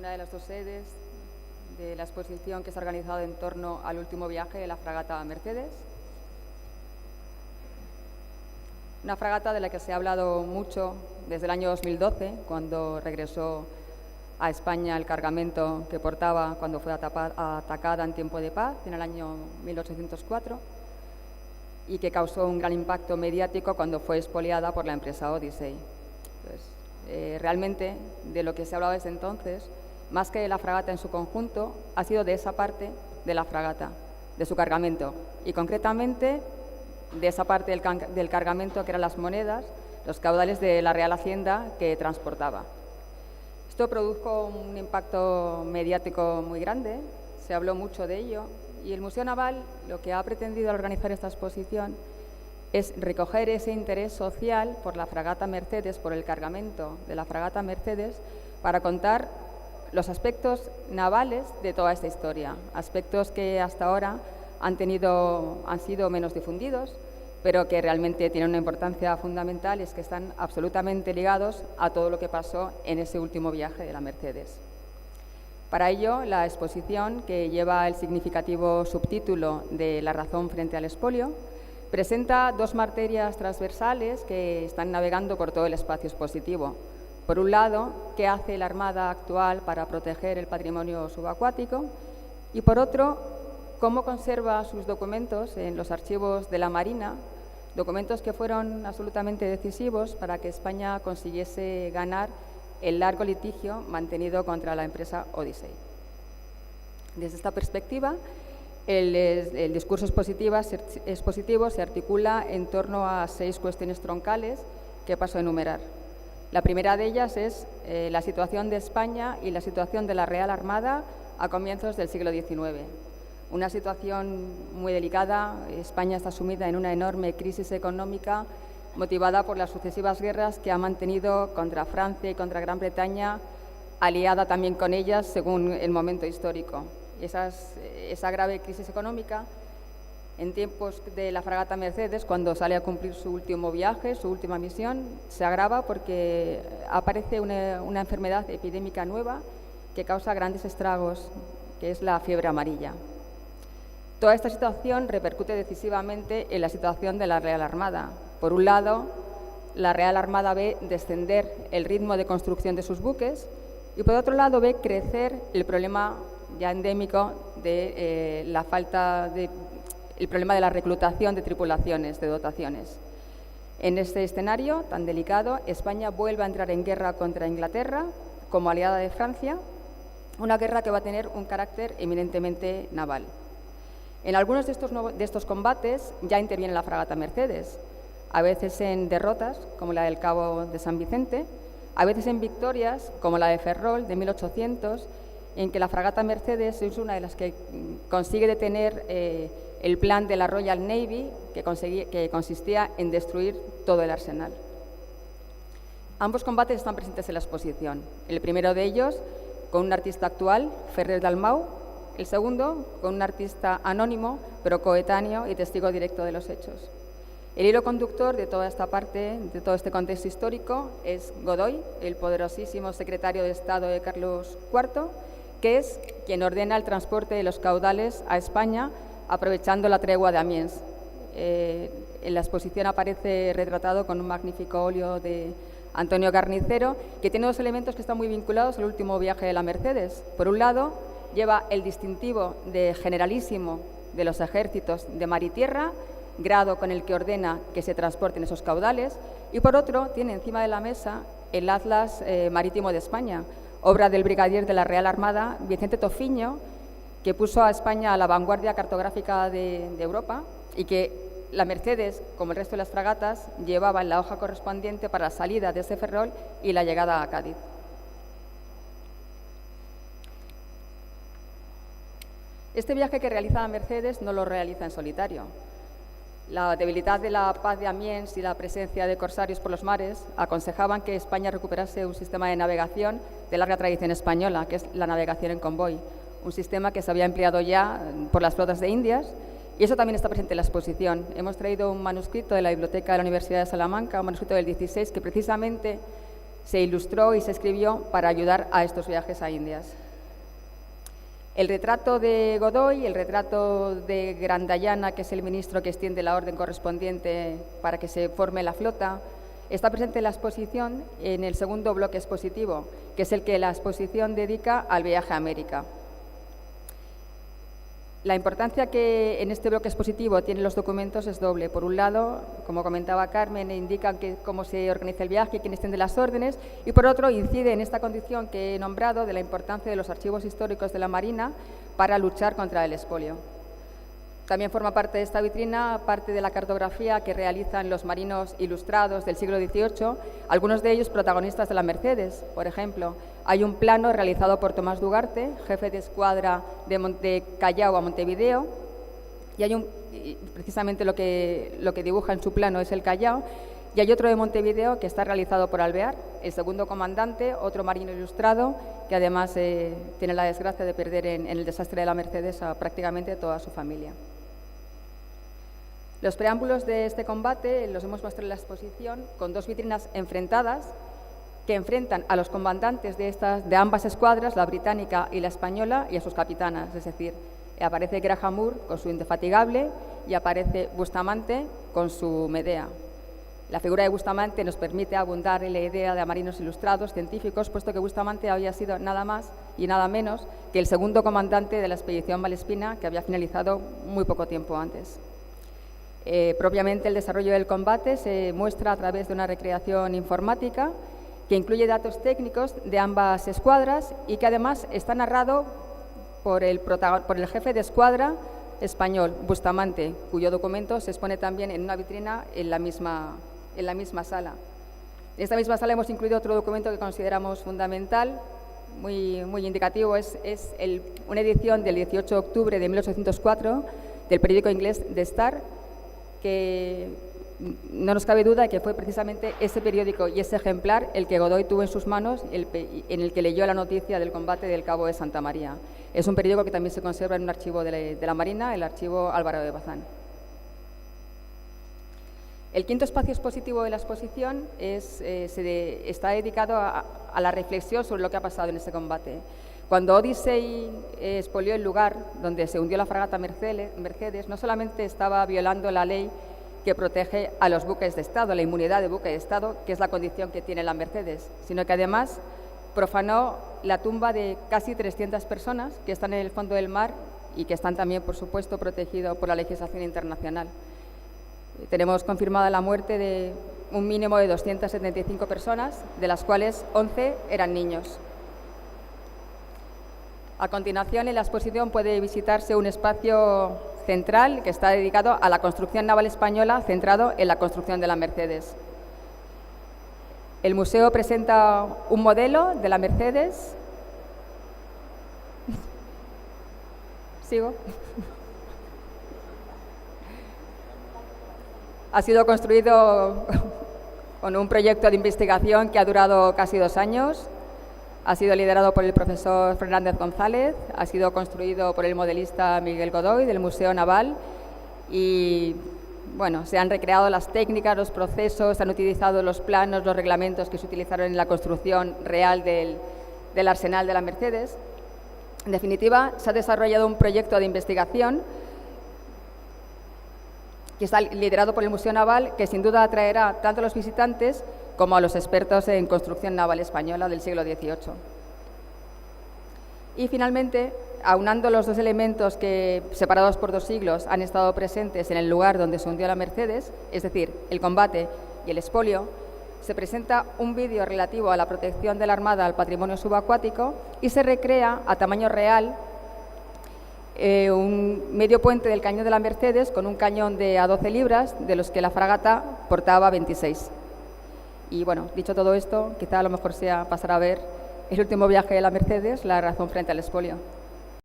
una de las dos sedes de la exposición que se ha organizado en torno al último viaje de la fragata Mercedes. Una fragata de la que se ha hablado mucho desde el año 2012, cuando regresó a España el cargamento que portaba cuando fue atacada en tiempo de paz, en el año 1804, y que causó un gran impacto mediático cuando fue expoliada por la empresa Odyssey. Entonces, realmente, de lo que se ha hablado desde entonces, más que de la fragata en su conjunto, ha sido de esa parte de la fragata, de su cargamento, y concretamente de esa parte del cargamento que eran las monedas, los caudales de la Real Hacienda que transportaba. Esto produjo un impacto mediático muy grande, se habló mucho de ello, y el Museo Naval lo que ha pretendido al organizar esta exposición es recoger ese interés social por la fragata Mercedes, por el cargamento de la fragata Mercedes, para contar los aspectos navales de toda esta historia, aspectos que hasta ahora han sido menos difundidos, pero que realmente tienen una importancia fundamental, y es que están absolutamente ligados a todo lo que pasó en ese último viaje de la Mercedes. Para ello, la exposición, que lleva el significativo subtítulo de La razón frente al expolio, presenta dos materias transversales que están navegando por todo el espacio expositivo. Por un lado, qué hace la Armada actual para proteger el patrimonio subacuático, y por otro, cómo conserva sus documentos en los archivos de la Marina, documentos que fueron absolutamente decisivos para que España consiguiese ganar el largo litigio mantenido contra la empresa Odyssey. Desde esta perspectiva, el discurso expositivo se articula en torno a 6 cuestiones troncales que paso a enumerar. La primera de ellas es la situación de España y la situación de la Real Armada a comienzos del siglo XIX. Una situación muy delicada. España está sumida en una enorme crisis económica motivada por las sucesivas guerras que ha mantenido contra Francia y contra Gran Bretaña, aliada también con ellas según el momento histórico. Y esa grave crisis económica, en tiempos de la fragata Mercedes, cuando sale a cumplir su último viaje, su última misión, se agrava porque aparece una enfermedad epidémica nueva que causa grandes estragos, que es la fiebre amarilla. Toda esta situación repercute decisivamente en la situación de la Real Armada. Por un lado, la Real Armada ve descender el ritmo de construcción de sus buques, y por otro lado ve crecer el problema ya endémico de el problema de la reclutación de tripulaciones, de dotaciones. En este escenario tan delicado, España vuelve a entrar en guerra contra Inglaterra como aliada de Francia, una guerra que va a tener un carácter eminentemente naval. En algunos de estos combates ya interviene la fragata Mercedes, a veces en derrotas, como la del Cabo de San Vicente, a veces en victorias, como la de Ferrol de 1800, en que la fragata Mercedes es una de las que consigue detener el plan de la Royal Navy, que consistía en destruir todo el arsenal. Ambos combates están presentes en la exposición. El primero de ellos con un artista actual, Ferrer Dalmau; el segundo con un artista anónimo, pero coetáneo y testigo directo de los hechos. El hilo conductor de toda esta parte, de todo este contexto histórico, es Godoy, el poderosísimo secretario de Estado de Carlos IV, que es quien ordena el transporte de los caudales a España, aprovechando la tregua de Amiens. En la exposición aparece retratado con un magnífico óleo de Antonio Carnicero, que tiene dos elementos que están muy vinculados al último viaje de la Mercedes. Por un lado, lleva el distintivo de generalísimo de los ejércitos de mar y tierra, grado con el que ordena que se transporten esos caudales, y por otro tiene encima de la mesa el Atlas Marítimo de España, obra del brigadier de la Real Armada, Vicente Tofiño, que puso a España a la vanguardia cartográfica de Europa, y que la Mercedes, como el resto de las fragatas, llevaba en la hoja correspondiente para la salida desde Ferrol y la llegada a Cádiz. Este viaje que realiza la Mercedes no lo realiza en solitario. La debilidad de la paz de Amiens y la presencia de corsarios por los mares aconsejaban que España recuperase un sistema de navegación de larga tradición española, que es la navegación en convoy, un sistema que se había empleado ya por las flotas de Indias, y eso también está presente en la exposición. Hemos traído un manuscrito de la Biblioteca de la Universidad de Salamanca, un manuscrito del 16, que precisamente se ilustró y se escribió para ayudar a estos viajes a Indias. El retrato de Godoy, el retrato de Grandayana, que es el ministro que extiende la orden correspondiente para que se forme la flota, está presente en la exposición en el segundo bloque expositivo, que es el que la exposición dedica al viaje a América. La importancia que en este bloque expositivo tienen los documentos es doble. Por un lado, como comentaba Carmen, indican cómo se organiza el viaje, quién extiende las órdenes, y por otro, incide en esta condición que he nombrado de la importancia de los archivos históricos de la Marina para luchar contra el expolio. También forma parte de esta vitrina parte de la cartografía que realizan los marinos ilustrados del siglo XVIII, algunos de ellos protagonistas de la Mercedes. Por ejemplo, hay un plano realizado por Tomás Dugarte, jefe de escuadra de Callao a Montevideo, y precisamente lo que dibuja en su plano es el Callao, y hay otro de Montevideo que está realizado por Alvear, el segundo comandante, otro marino ilustrado, que además tiene la desgracia de perder en el desastre de la Mercedes a prácticamente toda su familia. Los preámbulos de este combate los hemos mostrado en la exposición con dos vitrinas enfrentadas que enfrentan a los comandantes de ambas escuadras, la británica y la española, y a sus capitanas. Es decir, aparece Graham Moore con su Indefatigable y aparece Bustamante con su Medea. La figura de Bustamante nos permite abundar en la idea de marinos ilustrados, científicos, puesto que Bustamante había sido nada más y nada menos que el segundo comandante de la expedición Malespina, que había finalizado muy poco tiempo antes. Propiamente el desarrollo del combate se muestra a través de una recreación informática que incluye datos técnicos de ambas escuadras y que además está narrado por el jefe de escuadra español, Bustamante, cuyo documento se expone también en una vitrina en la misma sala. En esta misma sala hemos incluido otro documento que consideramos fundamental, muy indicativo, es una edición del 18 de octubre de 1804 del periódico inglés The Star, que no nos cabe duda de que fue precisamente ese periódico y ese ejemplar el que Godoy tuvo en sus manos, en el que leyó la noticia del combate del Cabo de Santa María. Es un periódico que también se conserva en un archivo de la Marina, el archivo Álvaro de Bazán. El quinto espacio expositivo de la exposición está dedicado a la reflexión sobre lo que ha pasado en ese combate. Cuando Odyssey expolió el lugar donde se hundió la fragata Mercedes, no solamente estaba violando la ley que protege a los buques de Estado, la inmunidad de buque de Estado, que es la condición que tiene la Mercedes, sino que además profanó la tumba de casi 300 personas que están en el fondo del mar y que están también, por supuesto, protegidos por la legislación internacional. Tenemos confirmada la muerte de un mínimo de 275 personas, de las cuales 11 eran niños. A continuación, en la exposición puede visitarse un espacio central que está dedicado a la construcción naval española, centrado en la construcción de la Mercedes. El museo presenta un modelo de la Mercedes. ¿Sigo? Ha sido construido con un proyecto de investigación que ha durado casi 2 años. Ha sido liderado por el profesor Fernández González, ha sido construido por el modelista Miguel Godoy del Museo Naval y, bueno, se han recreado las técnicas, los procesos, se han utilizado los planos, los reglamentos que se utilizaron en la construcción real del arsenal de la Mercedes. En definitiva, se ha desarrollado un proyecto de investigación que está liderado por el Museo Naval, que sin duda atraerá tanto a los visitantes como a los expertos en construcción naval española del siglo XVIII. Y finalmente, aunando los dos elementos que, separados por 2 siglos, han estado presentes en el lugar donde se hundió la Mercedes, es decir, el combate y el expolio, se presenta un vídeo relativo a la protección de la Armada al patrimonio subacuático y se recrea a tamaño real un medio puente del cañón de la Mercedes con un cañón de a 12 libras, de los que la fragata portaba 26. Y bueno, dicho todo esto, quizá a lo mejor sea pasar a ver el último viaje de la Mercedes, la razón frente al expolio.